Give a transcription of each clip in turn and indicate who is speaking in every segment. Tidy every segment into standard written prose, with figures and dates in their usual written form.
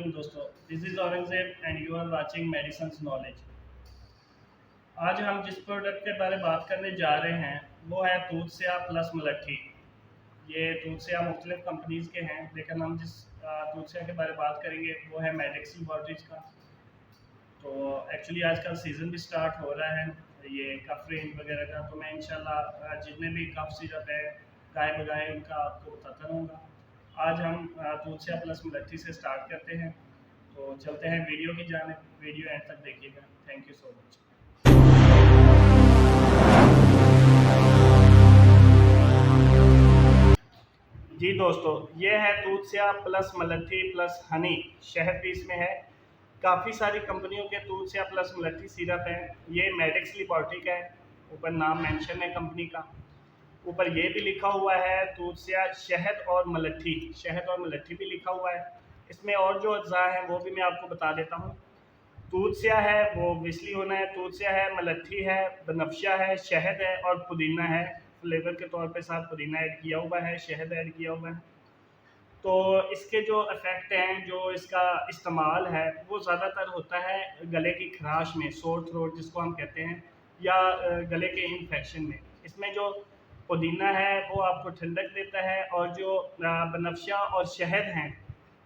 Speaker 1: Morning दोस्तों, this is Aurangzeb and you are watching medicines knowledge. आज हम जिस प्रोडक्ट के बारे में बात करने जा रहे हैं वो है दूधसेया प्लस मलट्ठी। ये दूधसेया मुख्तलिफ कंपनीज़ के हैं, लेकिन हम जिस दूधसेया के बारे में बात करेंगे वो है मेडिक्स लैबोरेटरीज का। तो एक्चुअली आजकल सीज़न भी स्टार्ट हो रहा है ये कफ रेंज वगैरह का, तो मैं इंशाल्लाह जितने भी कफ सिरप है गाय बगाए उनका आपको बताता रहूँगा। आज हम दूधसेया प्लस मलट्ठी से स्टार्ट करते हैं, तो चलते हैं वीडियो की जानिब। वीडियो एंड तक देखिएगा। Thank you so much. जी दोस्तों, ये है दूधसेया प्लस मलट्ठी प्लस हनी, शहद भी इसमें है। काफ़ी सारी कंपनियों के दूधसेया प्लस मलट्ठी सिरप हैं। ये मेडिक्स लैबोरेटरी का है, ऊपर नाम मेंशन है कंपनी का। ऊपर ये भी लिखा हुआ है दूधसेया शहद और मलट्ठी, शहद और मलट्ठी भी लिखा हुआ है। इसमें और जो अज्जा हैं वो भी मैं आपको बता देता हूँ। दूधसेया है वो विस्ली होना है, दूधसेया है, मलट्ठी है, बनफशा है, शहद है और पुदीना है। फ्लेवर के तौर पे साथ पुदीना ऐड किया हुआ है, शहद ऐड किया हुआ है। तो इसके जो इफ़ेक्ट हैं, जो इसका इस्तेमाल है वो ज़्यादातर होता है गले की खराश में, सोर थ्रोट जिसको हम कहते हैं, या गले के इन्फेक्शन में। इसमें जो पुदीना है वो आपको ठंडक देता है, और जो बनफशा और शहद हैं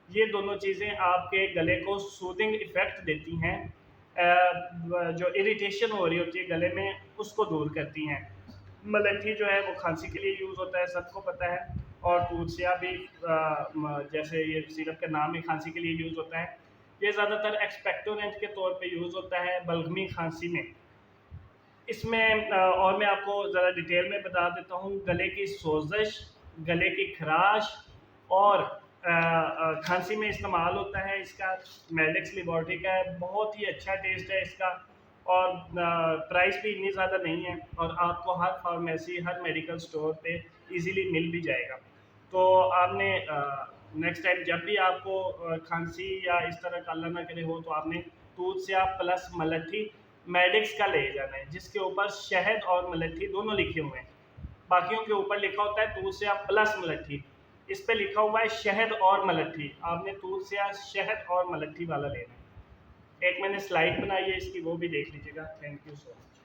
Speaker 1: ये दोनों चीज़ें आपके गले को सूदिंग इफ़ेक्ट देती हैं। जो इरिटेशन हो रही होती है गले में उसको दूर करती हैं। मलट्ठी जो है वो खांसी के लिए यूज़ होता है, सबको पता है। और दूधसेया भी जैसे ये सिरप का नाम है, खांसी के लिए यूज़ होता है। ये ज़्यादातर एक्सपेक्टोरेंट के तौर पे यूज़ होता है बलगमी खांसी में। इसमें और मैं आपको ज़रा डिटेल में बता देता हूँ। गले की सोजश, गले की खराश और खांसी में इस्तेमाल होता है इसका। मेडिक्स लैबोरेटरी का है, बहुत ही अच्छा टेस्ट है इसका। और प्राइस भी इतनी ज़्यादा नहीं है, और आपको हर फार्मेसी, हर मेडिकल स्टोर पे इजीली मिल भी जाएगा। तो आपने नेक्स्ट टाइम जब भी आपको खांसी या इस तरह का अल्लाह ना करे हो, तो आपने दूधसेया प्लस मलट्ठी मेडिक्स का ले जाना है, जिसके ऊपर शहद और मलट्ठी दोनों लिखे हुए हैं। बाकियों के ऊपर लिखा होता है दूधसेया प्लस मलट्ठी, इस पे लिखा हुआ है शहद और मलट्ठी। आपने दूधसेया शहद और मलट्ठी वाला लेना है। एक मैंने स्लाइड बनाई है इसकी, वो भी देख लीजिएगा। Thank you so much.